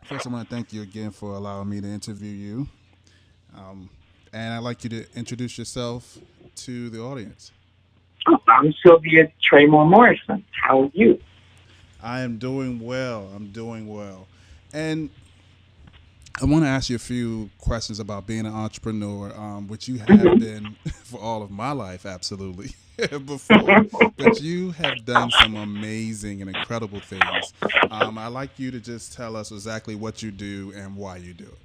First, I want to thank you again for allowing me to interview you. Um, and I'd like you to introduce yourself to the audience. I'm Sylvia Traymore-Morrison. How are you? I am doing well. I'm doing well. And I want to ask you a few questions about being an entrepreneur, which you have Mhm. been for all of my life, absolutely, before. But you have done some amazing and incredible things. I'd like you to just tell us exactly what you do and why you do it.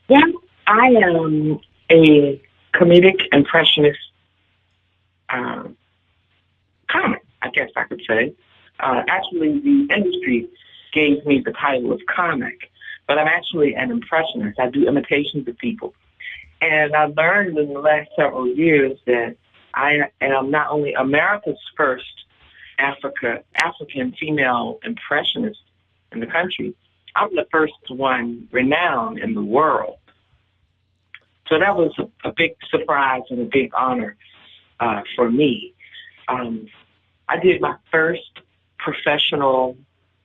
Well, I am a comedic impressionist um, comic, I guess I could say. Actually, the industry gave me the title of comic, but I'm actually an impressionist. I do imitations of people. And I learned in the last several years that I am not only America's first African female impressionist in the country, I'm the first one renowned in the world. So that was a big surprise and a big honor for me. Um, I did my first professional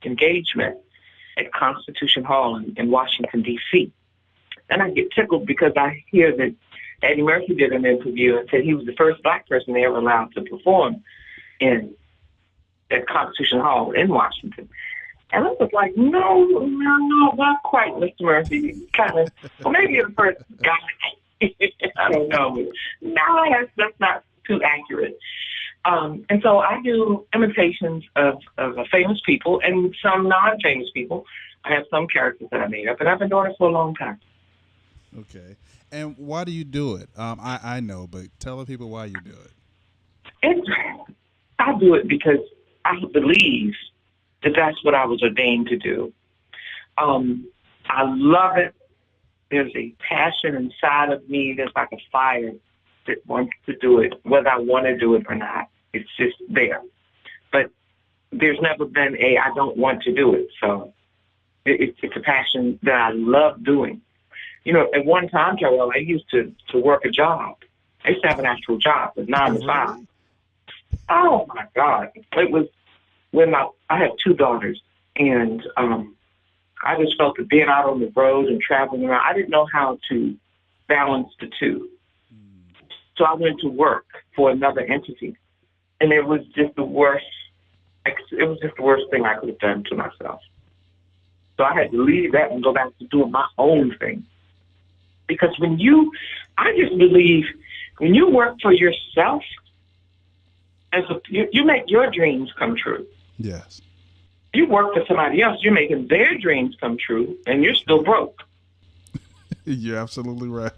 engagement at Constitution Hall in Washington, D.C. And I get tickled because I hear that Eddie Murphy did an interview and said he was the first black person they ever allowed to perform in at Constitution Hall in Washington. And I was like, no, not quite, Mr. Murphy. Kind of, well, maybe you're the first guy. I don't know. But no, that's not too accurate. And so I do imitations of famous people and some non-famous people. I have some characters that I made up, and I've been doing it for a long time. Okay. And why do you do it? I know, but tell the people why you do it. It's, I do it because I believe that that's what I was ordained to do. Um, I love it. There's a passion inside of me. There's like a fire that wants to do it, whether I want to do it or not. It's just there. But there's never been a I don't want to do it. So it's a passion that I love doing. You know, at one time, Tyrrell, I used to work a job. I used to have an actual job, at nine Oh, to five. really? Oh my God! It was when I have two daughters, and I just felt that being out on the road and traveling around, I didn't know how to balance the two. So I went to work for another entity, and it was just the worst. It was just the worst thing I could have done to myself. So I had to leave that and go back to doing my own thing. Because I just believe when you work for yourself, you make your dreams come true. Yes. You work for somebody else, you're making their dreams come true, and you're still broke. You're absolutely right.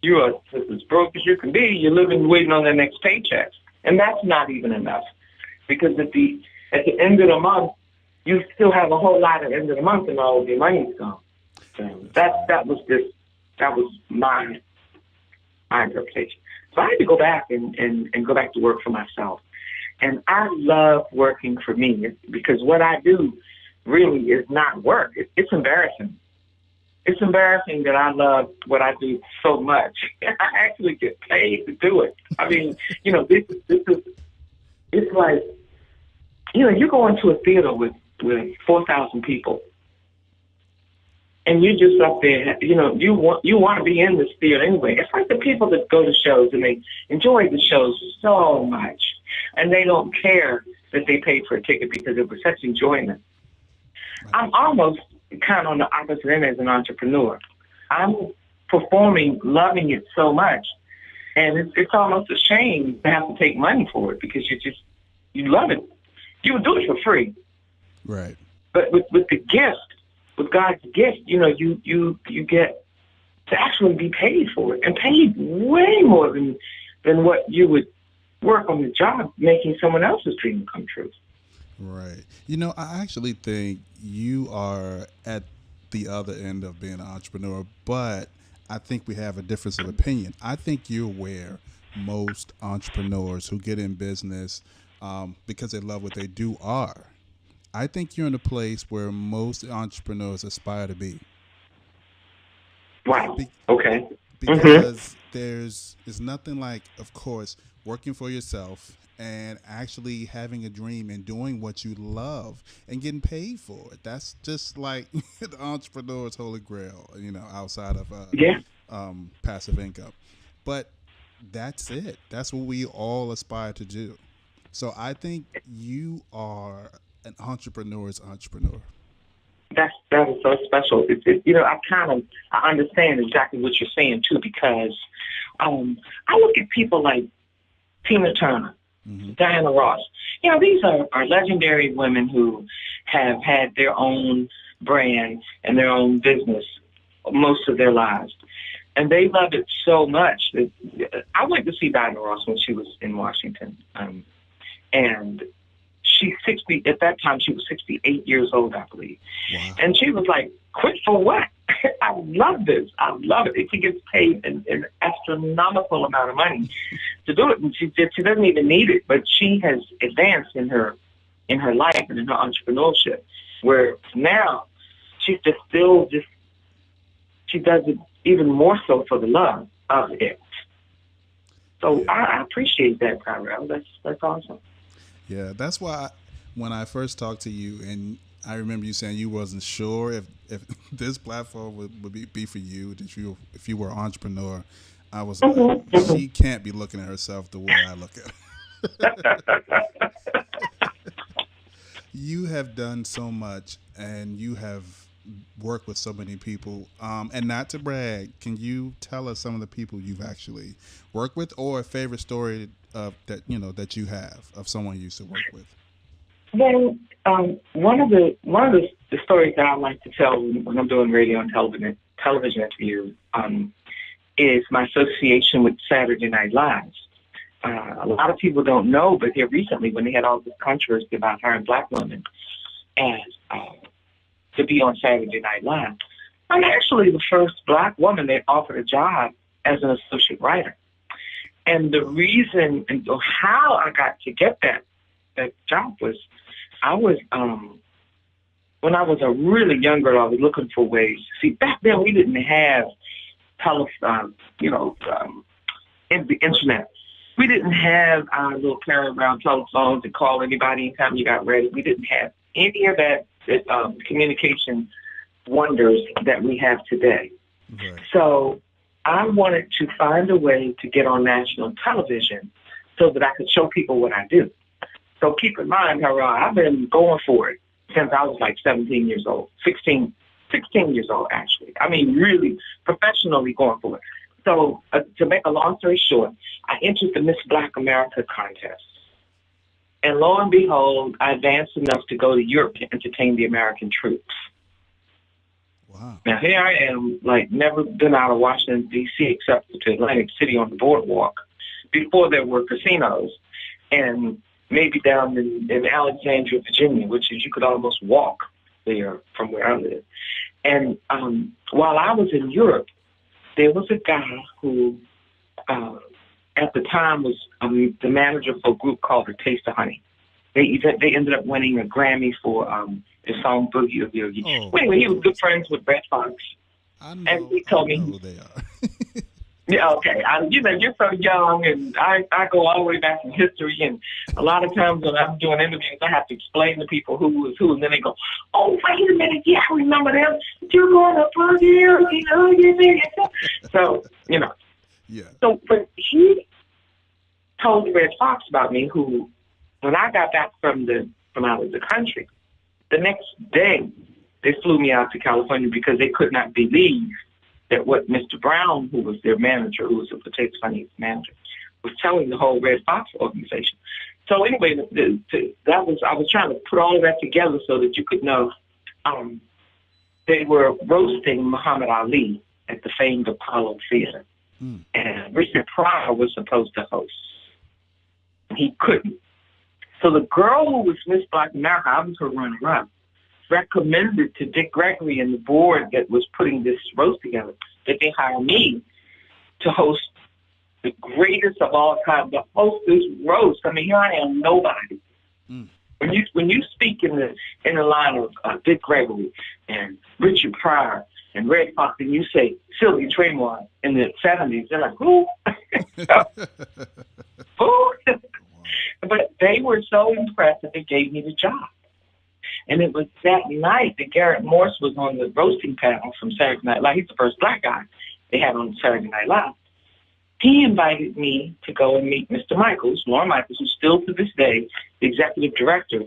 You are just as broke as you can be. You're living waiting on the next paycheck, and that's not even enough. Because at the end of the month, you still have a whole lot at the end of the month, and all of your money's gone. So That's that was my interpretation. So I had to go back and go back to work for myself. And I love working for me because what I do really is not work. It's embarrassing. It's embarrassing that I love what I do so much. I actually get paid to do it. I mean, this is it's like you go into a theater with 4,000 people, and you're just up there. You want to be in this theater anyway. It's like the people that go to shows and they enjoy the shows so much, and they don't care that they paid for a ticket because it was such enjoyment. I'm almost kind of on the opposite end as an entrepreneur. I'm performing, loving it so much, and it's almost a shame to have to take money for it because you love it. You would do it for free, right. but with the gift, with God's gift, you get to actually be paid for it and paid way more than what you would work on the job making someone else's dream come true. Right. I actually think you are at the other end of being an entrepreneur, but I think we have a difference of opinion. I think you're where most entrepreneurs who get in business because they love what they do are. I think you're in a place where most entrepreneurs aspire to be. Wow. Be- Okay. Mhm. because there's nothing like, of course, working for yourself and actually having a dream and doing what you love and getting paid for it. That's just like the entrepreneur's holy grail, outside of Yeah. passive income. But that's it. That's what we all aspire to do. So I think you are an entrepreneur's entrepreneur. That is so special. I understand exactly what you're saying too, because I look at people like Tina Turner, Diana Ross. These are legendary women who have had their own brand and their own business most of their lives. And they love it so much that I went to see Diana Ross when she was in Washington. And she's 60, at that time she was 68 years old, I believe. Wow. And she was like, quit for what? I love this. I love it. She gets paid an astronomical amount of money to do it. And she doesn't even need it, but she has advanced in her life and in her entrepreneurship, where now she's she does it even more so for the love of it. So I appreciate that, Tyrrell. That's awesome. Yeah, that's why when I first talked to you, and I remember you saying you wasn't sure if this platform would be for you, that if you were an entrepreneur, I was like, she can't be looking at herself the way I look at her. You have done so much, and you have worked with so many people. And not to brag, can you tell us some of the people you've actually worked with, or a favorite story that you have of someone you used to work with? Well, one of the stories that I like to tell when I'm doing radio and television interviews is my association with Saturday Night Live. A lot of people don't know, but here recently, when they had all this controversy about hiring black women as to be on Saturday Night Live, I'm actually the first black woman they offered a job as an associate writer. And the reason and how I got to get that job was when I was a really young girl, I was looking for ways. See, back then we didn't have the internet. We didn't have our little carry around telephones to call anybody anytime you got ready. We didn't have any of that communication wonders that we have today. Right. So I wanted to find a way to get on national television so that I could show people what I do. So keep in mind, I've been going for it since I was like 17 years old, 16 years old, actually. I mean, really professionally going for it. So to make a long story short, I entered the Miss Black America contest. And lo and behold, I advanced enough to go to Europe to entertain the American troops. Wow. Now, here I am, like, never been out of Washington, D.C., except to Atlantic City on the boardwalk. Before there were casinos, and maybe down in Alexandria, Virginia, which is you could almost walk there from where I live. And while I was in Europe, there was a guy who, at the time, was the manager for a group called The Taste of Honey. They ended up winning a Grammy for the song Boogie Oogie Oogie. Oh, well, anyway, he was good friends with Red Fox. I know, and he told me who they are. Yeah, okay. You're so young, and I go all the way back in history, and a lot of times when I'm doing interviews, I have to explain to people who is who, and then they go, "Oh, wait a minute, yeah, I remember them. You're going to Boogie. So, Yeah. So, but he told Red Fox about me, who, when I got back from out of the country, the next day they flew me out to California because they could not believe that what Mr. Brown, who was their manager, who was the Potato Funny's manager, was telling the whole Red Fox organization. So anyway, I was trying to put all of that together so that you could know they were roasting Muhammad Ali at the famed Apollo Theater. Mm. And Richard Pryor was supposed to host. He couldn't. So the girl who was Miss Black America, I was her runner-up, recommended to Dick Gregory and the board that was putting this roast together that they hire me to host the greatest of all time, to host this roast. I mean, here I am, nobody. Mm. When you speak in the line of Dick Gregory and Richard Pryor and Red Fox, and you say Sylvia Traymore in the 70s, they're like, who? Who? But they were so impressed that they gave me the job. And it was that night that Garrett Morse was on the roasting panel from Saturday Night Live. He's the first black guy they had on Saturday Night Live. He invited me to go and meet Mr. Michaels, Lauren Michaels, who's still to this day the executive producer,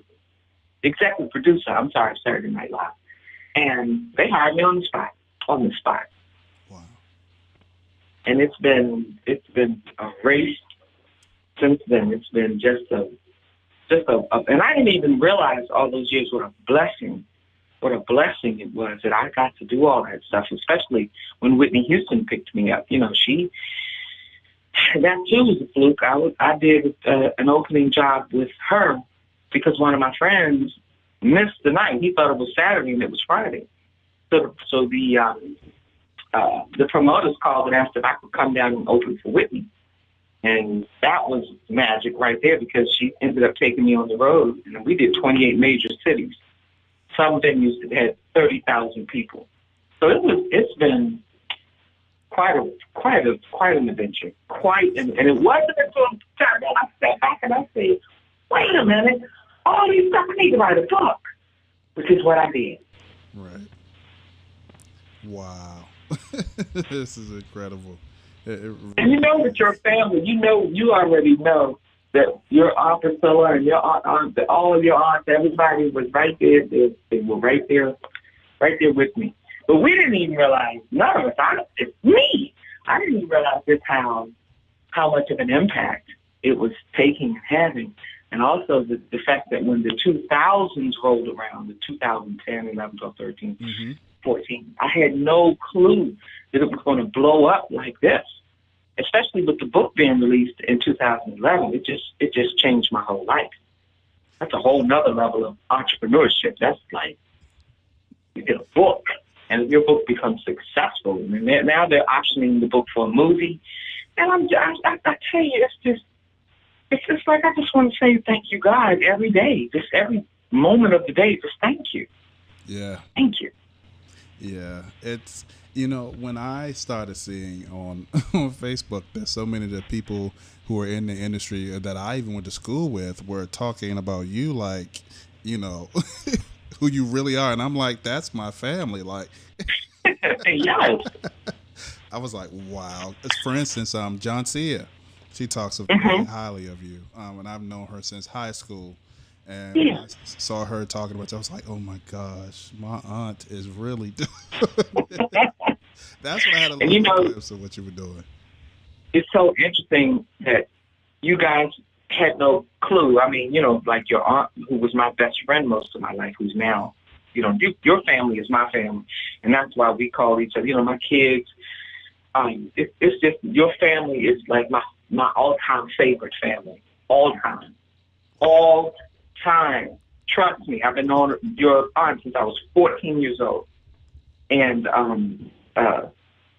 of Saturday Night Live. And they hired me on the spot. Wow. And it's been a race since then. It's been just a and I didn't even realize all those years what a blessing it was that I got to do all that stuff, especially when Whitney Houston picked me up. You know, that too was a fluke. I did an opening job with her because one of my friends missed the night. He thought it was Saturday and it was Friday. So the promoters called and asked if I could come down and open for Whitney. And that was magic right there because she ended up taking me on the road. And we did 28 major cities. Some venues that had 30,000 people. So it's been quite an adventure. And it wasn't until I sat back and I said, wait a minute, all these stuff, I need to write a book, which is what I did. Right. Wow. This is incredible. And you know with your family, you already know that your Aunt Priscilla and your aunt, all of your aunts, everybody was right there. They were right there with me. But we didn't even realize, none of us, it's me. I didn't even realize just how much of an impact it was taking and having. And also the fact that when the 2000s rolled around, the 2010, 11, 12, 13, 14, I had no clue that it was going to blow up like this, especially with the book being released in 2011. It just changed my whole life. That's a whole nother level of entrepreneurship. That's like, you get a book, and if your book becomes successful, and now they're optioning the book for a movie, and I tell you, it's just like I just want to say thank you, God, every day, just every moment of the day, just thank you. Yeah. Thank you. Yeah, it's, when I started seeing on Facebook that so many of the people who are in the industry that I even went to school with were talking about you like, who you really are. And I'm like, that's my family. Like, yes. I was like, wow. For instance, John Cia, she talks very highly of you. And I've known her since high school. And I saw her talking about it. I was like, oh my gosh, my aunt is really doing it. That's what I had a little glimpse of what you were doing. It's so interesting that you guys had no clue. I mean, like your aunt, who was my best friend most of my life, who's now, your family is my family. And that's why we call each other, my kids. It's just, your family is like my all-time favorite family. All time. Trust me, I've been knowing your aunt since I was 14 years old. And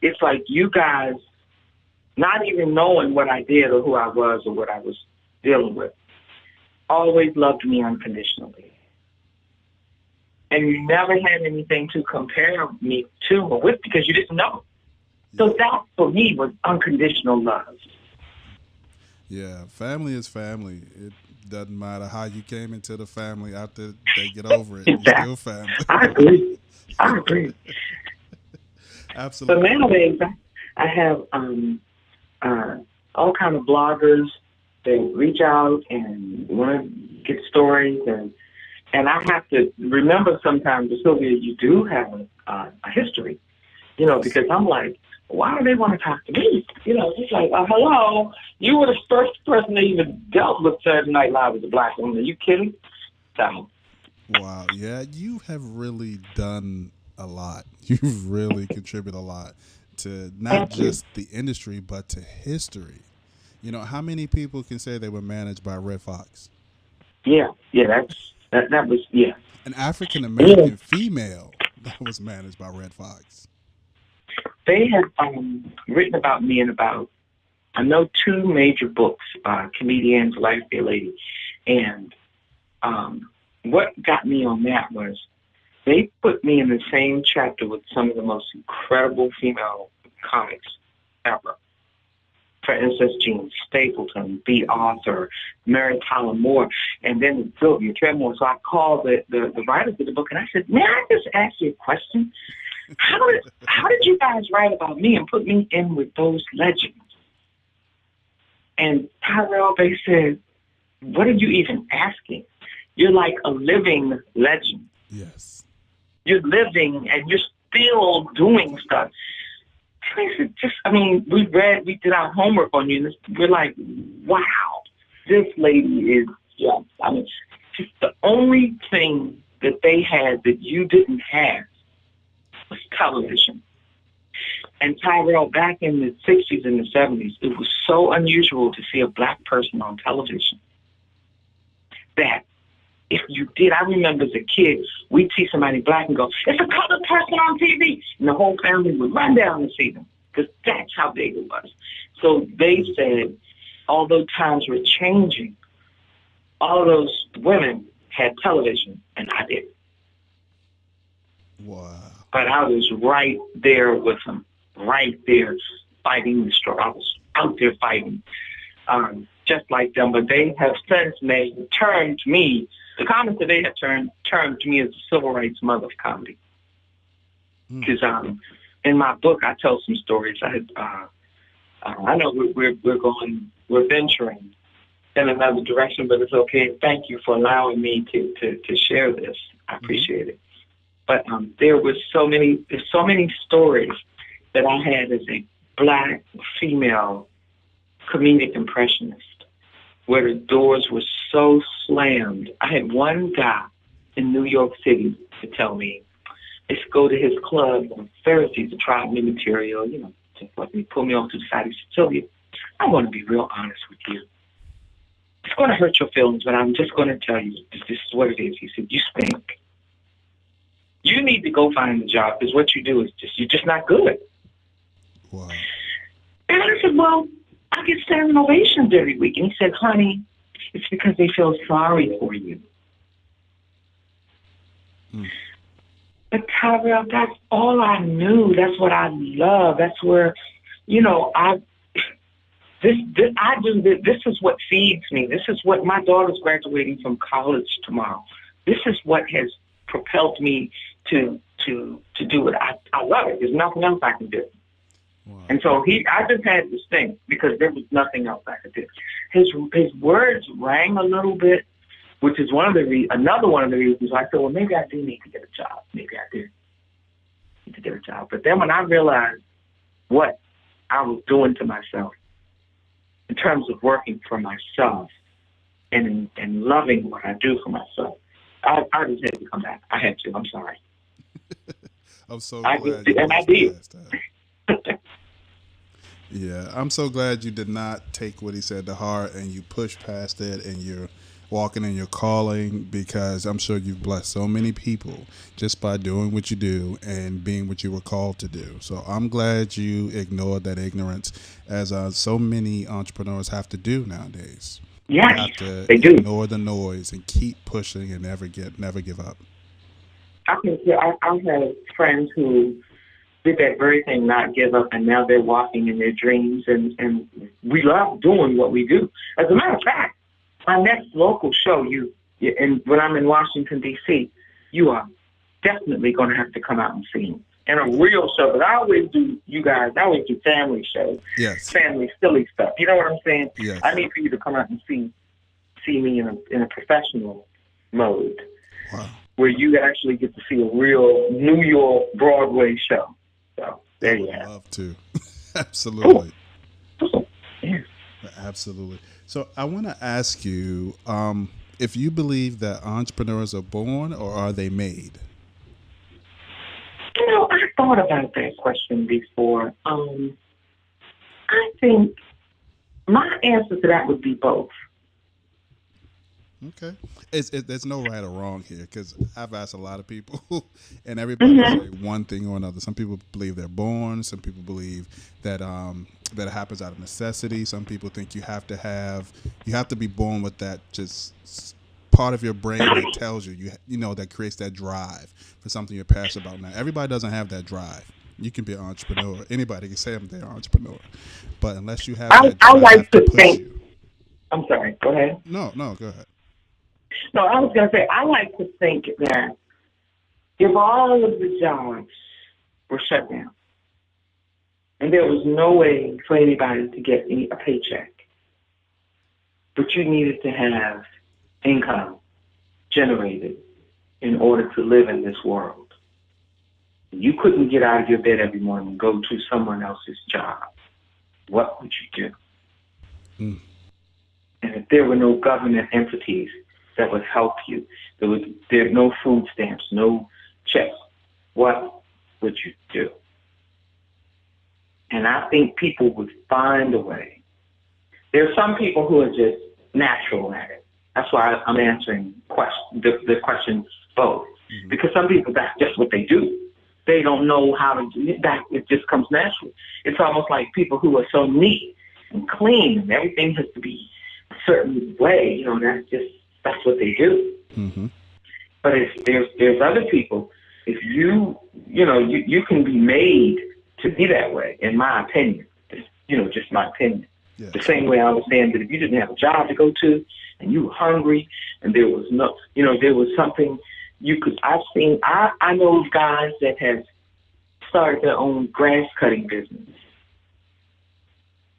it's like you guys, not even knowing what I did or who I was or what I was dealing with, always loved me unconditionally. And you never had anything to compare me to or with because you didn't know. So that, for me, was unconditional love. Yeah, family is family. It doesn't matter how you came into the family after they get over it. Exactly. You're still family. I agree. Absolutely. But nowadays, I have all kind of bloggers that reach out and want to get stories, and I have to remember sometimes, Sylvia, you do have a history, because I'm like, why do they want to talk to me? It's like, hello, you were the first person that even dealt with Saturday Night Live as a black woman. Are you kidding? So. Wow, yeah, you have really done a lot. You've really contributed a lot to not just the industry, but to history. How many people can say they were managed by Red Fox? Yeah, that was. An African American female that was managed by Red Fox. They have written about me in about, I know, 2 major books, Comedians, Life Dear Lady. And what got me on that was they put me in the same chapter with some of the most incredible female comics ever. for instance, Gene Stapleton, B. Arthur, Mary Tyler Moore, and then Sylvia Traymore. So I called the writers of the book and I said, may I just ask you a question? How did you guys write about me and put me in with those legends? And Tyrrell, they said, what are you even asking? You're like a living legend. Yes. You're living and you're still doing stuff. And I said, we did our homework on you, and we're like, wow, this lady is just the only thing that they had that you didn't have was television. And Tyrell, back in the 60s and the 70s, it was so unusual to see a black person on television that if you did, I remember as a kid, we'd see somebody black and go, it's a colored person on TV. And the whole family would run down and see them because that's how big it was. So they said, although times were changing, all those women had television and I didn't. Wow. But I was right there with them, right there fighting the struggle. I was out there fighting just like them. But they have since termed me, the comments that they have termed me as the civil rights mother of comedy. Because in my book, I tell some stories. I know we're venturing in another direction, but it's okay. Thank you for allowing me to share this. I appreciate it. But there's so many stories that I had as a black female comedic impressionist where the doors were so slammed. I had one guy in New York City to tell me, let's go to his club on Thursday to try new material, just let me pull me off to the side. He said, Sylvia, I'm going to be real honest with you. It's going to hurt your feelings, but I'm just going to tell you, this is what it is. He said, you stink. You need to go find a job because what you do is you're just not good. Wow. And I said, well, I get standing ovations every week. And he said, honey, it's because they feel sorry for you. But Tyrell, that's all I knew. That's what I love. That's where, this is what feeds me. This is what my daughter's graduating from college tomorrow. This is what has propelled me to do it. I love it. There's nothing else I can do. Wow. And so I just had to think because there was nothing else I could do. His words rang a little bit, which is another one of the reasons why I said, well, maybe I do need to get a job. Maybe I do need to get a job. But then when I realized what I was doing to myself in terms of working for myself and loving what I do for myself, I just had to come back. I had to. I'm sorry. I'm so I glad. did, and I did. Yeah, I'm so glad you did not take what he said to heart and you pushed past it and you're walking in your calling, because I'm sure you've blessed so many people just by doing what you do and being what you were called to do. So I'm glad you ignored that ignorance, as so many entrepreneurs have to do nowadays. Yes, you have to they do. ignore the noise and keep pushing and never give up. I've had friends who did that very thing, not give up, and now they're walking in their dreams, and we love doing what we do. As a matter of fact, my next local show, and when I'm in Washington, D.C., you are definitely going to have to come out and see me. And a real show, but I always do family shows, yes, family silly stuff. You know what I'm saying? Yes. I need for you to come out and see me in a professional mode. Wow. Where you actually get to see a real New York Broadway show. So there you have. Love to. Absolutely. Cool. Yeah. Absolutely. So I want to ask you if you believe that entrepreneurs are born or are they made? I thought about that question before. I think my answer to that would be both. Okay. There's no right or wrong here, because I've asked a lot of people and everybody say one thing or another. Some people believe they're born. Some people believe that that it happens out of necessity. Some people think you have to be born with that just part of your brain that tells you that creates that drive for something you're passionate about. Now, everybody doesn't have that drive. You can be an entrepreneur. Anybody can say they're an entrepreneur, but unless you have that I like drive to to push think. you. I'm sorry. Go ahead. No, go ahead. No, I was going to say I like to think that if all of the jobs were shut down and there was no way for anybody to get a paycheck, but you needed to have income generated in order to live in this world, you couldn't get out of your bed every morning and go to someone else's job, what would you do? Mm. And if there were no government entities that would help you, there's no food stamps, no checks, what would you do? And I think people would find a way. There are some people who are just natural at it. That's why I'm answering the question both. Mm-hmm. Because some people, that's just what they do. They don't know how to do it. It just comes naturally. It's almost like people who are so neat and clean and everything has to be a certain way. You know, that's what they do. Mm-hmm. But if there's other people, if you can be made to be that way, in my opinion. Just my opinion. Yeah. The same way I was saying that if you didn't have a job to go to and you were hungry and there was there was something you could, I know of guys that have started their own grass cutting business.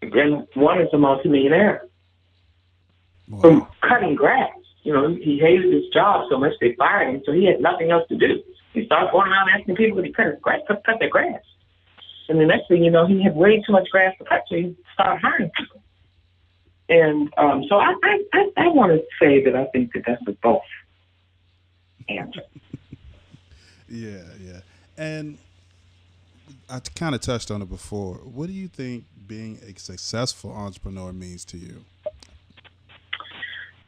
And one is a multimillionaire from cutting grass. He hated his job so much they fired him, so he had nothing else to do. He started going around asking people if he cut their grass. And the next thing you know, he had way too much grass to cut, so he started hiring people. And so I want to say that I think that that's a both answer. Yeah. And I kind of touched on it before. What do you think being a successful entrepreneur means to you?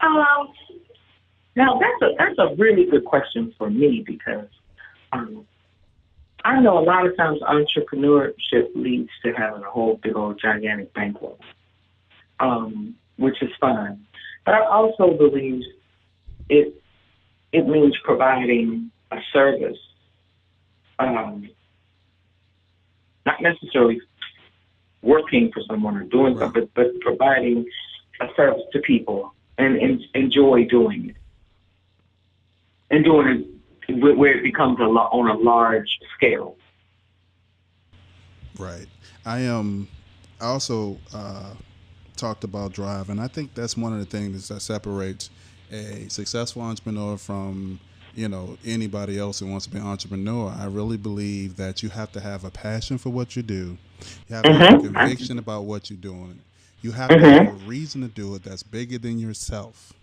Now that's a really good question for me because I know a lot of times entrepreneurship leads to having a whole big old gigantic bankroll, which is fine. But I also believe it means providing a service, not necessarily working for someone or doing something, but providing a service to people and enjoy doing it. And doing it where it becomes on a large scale. Right. I also talked about drive, and I think that's one of the things that separates a successful entrepreneur from anybody else who wants to be an entrepreneur. I really believe that you have to have a passion for what you do. You have to have a conviction about what you're doing. You have to have a reason to do it that's bigger than yourself.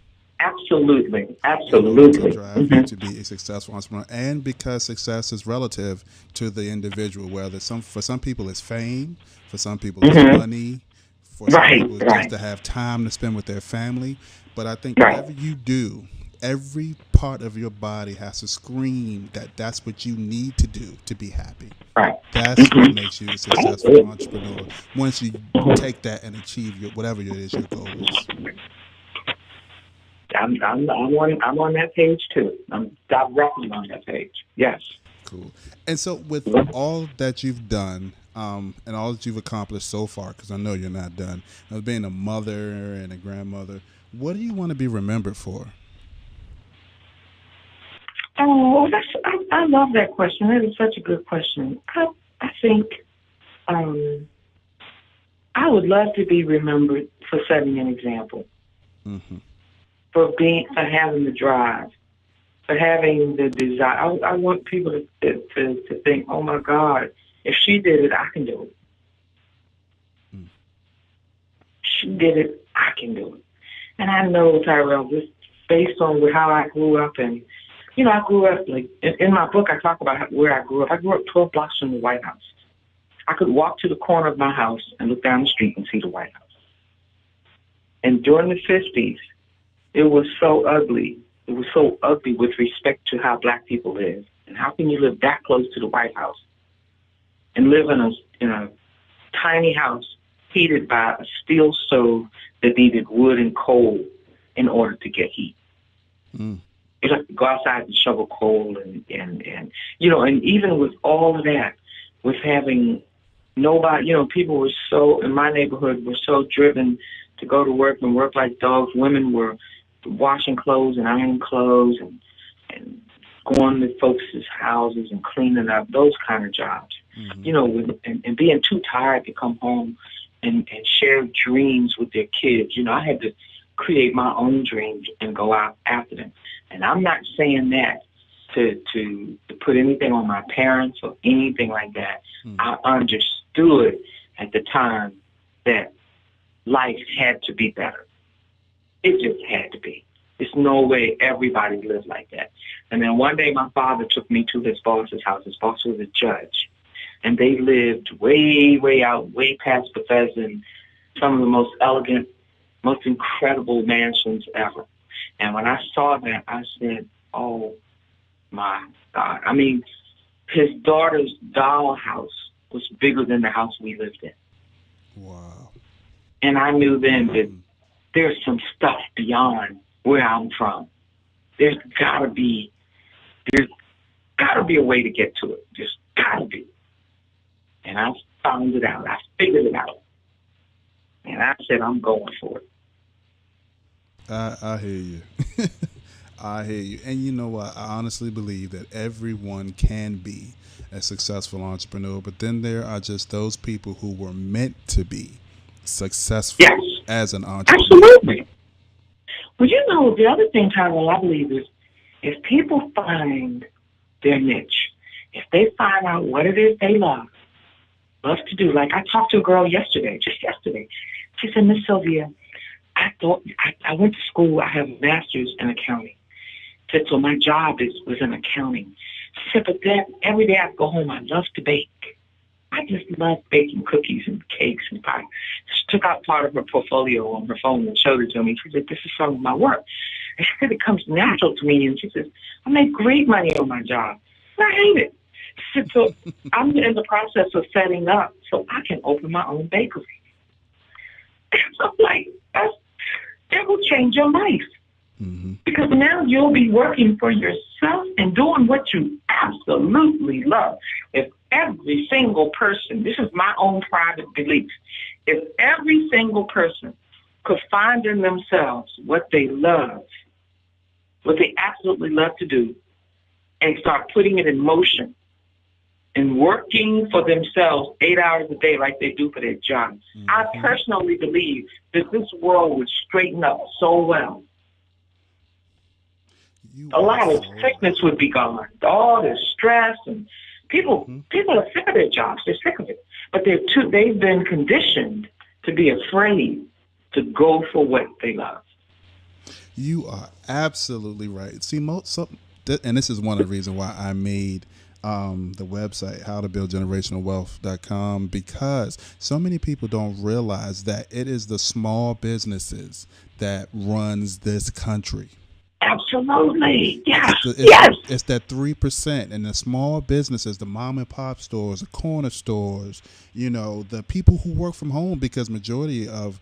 Absolutely. In order to drive you to be a successful entrepreneur, and because success is relative to the individual, whether for some people it's fame, for some people it's money, for some people it's just to have time to spend with their family. But I think whatever you do, every part of your body has to scream that that's what you need to do to be happy. Right. That's what makes you a successful entrepreneur. Once you take that and achieve whatever it is your goal is. I'm on that page too. I'm directly on that page. Yes. Cool. And so, with all that you've done, and all that you've accomplished so far, because I know you're not done, as being a mother and a grandmother, what do you want to be remembered for? Oh, I love that question. That is such a good question. I think I would love to be remembered for setting an example. Mm-hmm. For having the drive, for having the desire. I want people to think, oh my God, if she did it, I can do it. She did it, I can do it. And I know, Tyrrell, just based on how I grew up, and I grew up like in my book. I talk about where I grew up. I grew up 12 blocks from the White House. I could walk to the corner of my house and look down the street and see the White House. And during the 50s. It was so ugly. It was so ugly with respect to how black people live. And how can you live that close to the White House and live in a tiny house heated by a steel stove that needed wood and coal in order to get heat? You have to go outside and shovel coal and even with all of that, with having nobody, people were so, in my neighborhood, were so driven to go to work and work like dogs. Women were washing clothes and ironing clothes and going to folks' houses and cleaning up, those kind of jobs. And being too tired to come home and share dreams with their kids. I had to create my own dreams and go out after them. And I'm not saying that to put anything on my parents or anything like that. I understood at the time that life had to be better. It just had to be. There's no way everybody lived like that. And then one day my father took me to his boss's house. His boss was a judge. And they lived way, way out, way past Bethesda, and some of the most elegant, most incredible mansions ever. And when I saw that, I said, oh, my God. I mean, his daughter's doll house was bigger than the house we lived in. Wow. And I knew then that there's some stuff beyond where I'm from. There's gotta be a way to get to it. There's gotta be. And I found it out. I figured it out. And I said, I'm going for it. I hear you. I hear you. And you know what? I honestly believe that everyone can be a successful entrepreneur, but then there are just those people who were meant to be successful as an entrepreneur. Absolutely. Well, the other thing, Tyrell, I believe is if people find their niche, if they find out what it is they love to do. Like I talked to a girl just yesterday. She said, Miss Sylvia, I went to school. I have a master's in accounting. She said, so my job was in accounting. She said, but then every day I go home, I love to bake. I just love baking cookies and cakes and pie. She took out part of her portfolio on her phone and showed it to me. She said, this is some of my work. And she said, it comes natural to me. And she says, I make great money on my job. And I hate it. She said, so I'm in the process of setting up so I can open my own bakery. So I'm like, that will change your life. Mm-hmm. Because now you'll be working for yourself and doing what you absolutely love. If every single person, this is my own private belief, if every single person could find in themselves what they love, what they absolutely love to do, and start putting it in motion and working for themselves 8 hours a day like they do for their job, mm-hmm. I personally believe that this world would straighten up so well. A lot of sickness would be gone. All this stress and people are sick of their jobs. They're sick of it, but they've been conditioned to be afraid to go for what they love. You are absolutely right. See, and this is one of the reasons why I made the website howtobuildgenerationalwealth.com, because so many people don't realize that it is the small businesses that runs this country. Absolutely. Yes. It's that 3%, and the small businesses, the mom and pop stores, the corner stores, the people who work from home, because majority of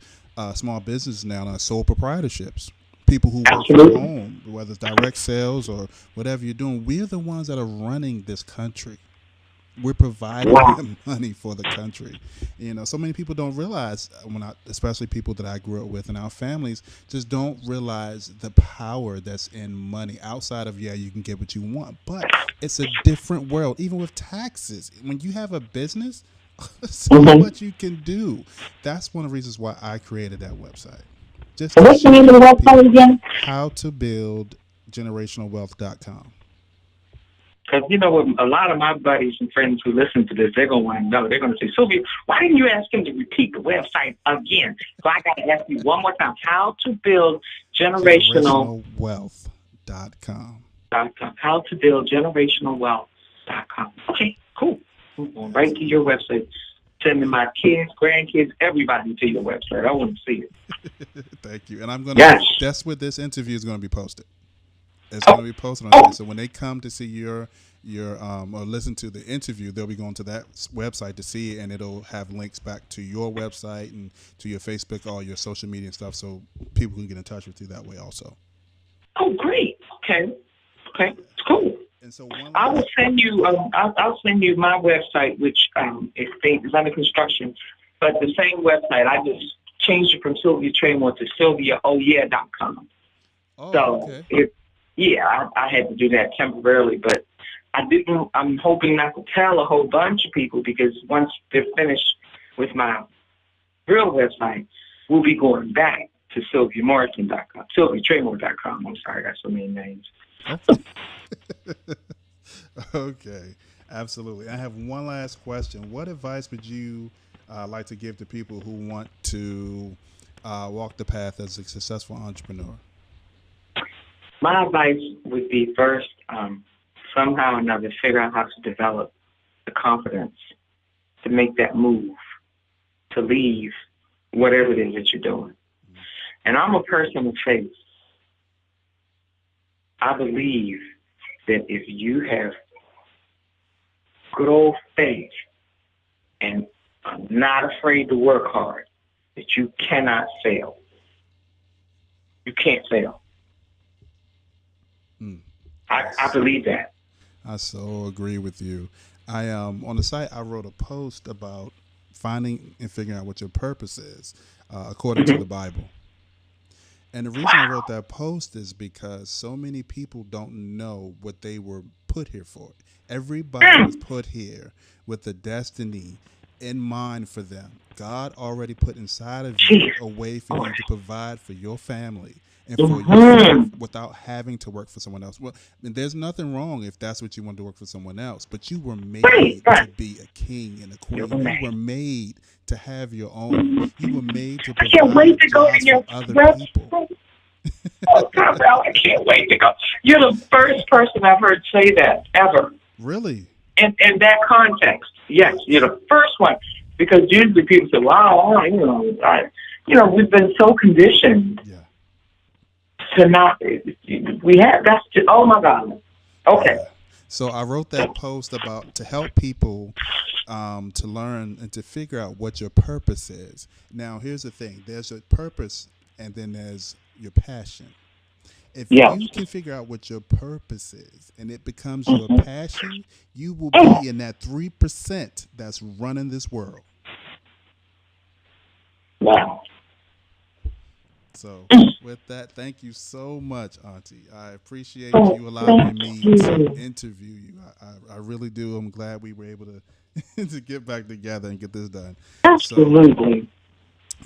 small businesses now are sole proprietorships. People who work from home, whether it's direct sales or whatever you're doing, we're the ones that are running this country. We're providing them money for the country. So many people don't realize, especially people that I grew up with in our families, just don't realize the power that's in money. Outside of, you can get what you want, but it's a different world. Even with taxes, when you have a business, so much you can do. That's one of the reasons why I created that website. What's the name of the website again? howtobuildgenerationalwealth.com. Because a lot of my buddies and friends who listen to this, they're going to want to know. They're going to say, Sylvia, why didn't you ask him to repeat the website again? So I got to ask you one more time. Howtobuildgenerationalwealth.com. Howtobuildgenerationalwealth.com. Okay, cool. I'm going right to your website. Sending my kids, grandkids, everybody to your website. I want to see it. Thank you. And I'm going to, that's where this interview is going to be posted. It's going to be posted on there. So when they come to see your or listen to the interview, they'll be going to that website to see it, and it'll have links back to your website and to your Facebook, all your social media and stuff, so people can get in touch with you that way also. Oh, great. Okay. It's cool. And so one I will last. send you. I'll send you my website, which is under construction, but the same website. I just changed it from Sylvia Traymore to SylviaOhyeah.com. Oh, So okay. I had to do that temporarily, but I didn't. I'm hoping not to tell a whole bunch of people because once they're finished with my real website, we'll be going back to SylviaMorrison.com, SylviaTraymore.com. I'm sorry, I got so many names. Okay. Okay. Absolutely. I have one last question. What advice would you like to give to people who want to walk the path as a successful entrepreneur? My advice would be first, somehow or another, figure out how to develop the confidence to make that move, to leave whatever it is that you're doing. And I'm a person of faith. I believe that if you have good old faith and are not afraid to work hard, that you cannot fail. You can't fail. Mm. I believe that. I so agree with you. I On the site I wrote a post about finding and figuring out what your purpose is, according to Mm-hmm. the Bible. And the reason I wrote Wow. that post is because so many people don't know what they were put here for. Everybody was Mm. put here with a destiny in mind for them. God already put inside of you Jesus. a way for you to provide for your family and for yourself Mm-hmm. without having to work for someone else. Well, and there's nothing wrong if that's what you want to work for someone else, but you were Right, made to right. be a king and a You're queen. You were amazing. made to have your own. You were made to I can't wait provide to go to jobs for your other people. website. Oh, Tyrrell, I can't wait to go. You're the first person I've heard say that ever. Really? In that context. Yes, you're the first one. Because usually people say, wow, we've been so conditioned Yeah. to not, we have, that's just, oh my God. Okay. Yeah. So I wrote that post about to help people to learn and to figure out what your purpose is. Now, here's the thing: there's a purpose, and then there's your passion. If Yes. you can figure out what your purpose is, and it becomes your Mm-hmm. passion, you will be in that 3% that's running this world. Wow. So, with that, thank you so much, Auntie. I appreciate Oh, you allowing thank me to you. interview you. I really do. I'm glad we were able to to get back together and get this done. So, Absolutely.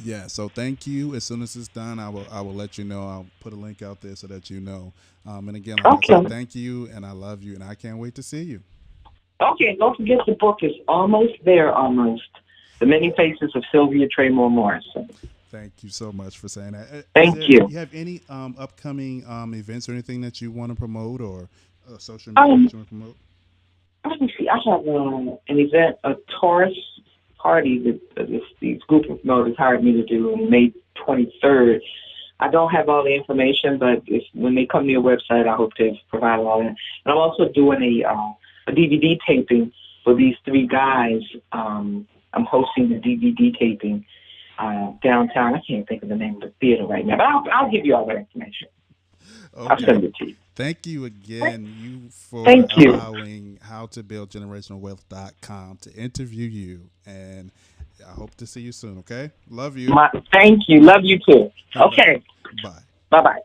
yeah. So, thank you. As soon as it's done, I will let you know. I'll put a link out there so that you know. And again, like I said, Okay. thank you, and I love you, and I can't wait to see you. Okay, don't forget the book is almost there, almost. The Many Faces of Sylvia Traymore-Morrison. Thank you so much for saying that. Is Thank there you. you have any upcoming events or anything that you want to promote or social media Um, that you want to promote? Let me see. I have an event, a Taurus party that these group of promoters hired me to do on May 23rd. I don't have all the information, but when they come to your website, I hope to provide all that. And I'm also doing a DVD taping for these three guys. I'm hosting the DVD taping downtown. I can't think of the name of the theater right now, but I'll give you all that information. I'll Okay. send it to you. Thank you again, you for Thank you. allowing howtobuildgenerationalwealth.com to interview you. And I hope to see you soon, okay? Love you. Thank you. Love you too. Okay. Bye. Bye bye.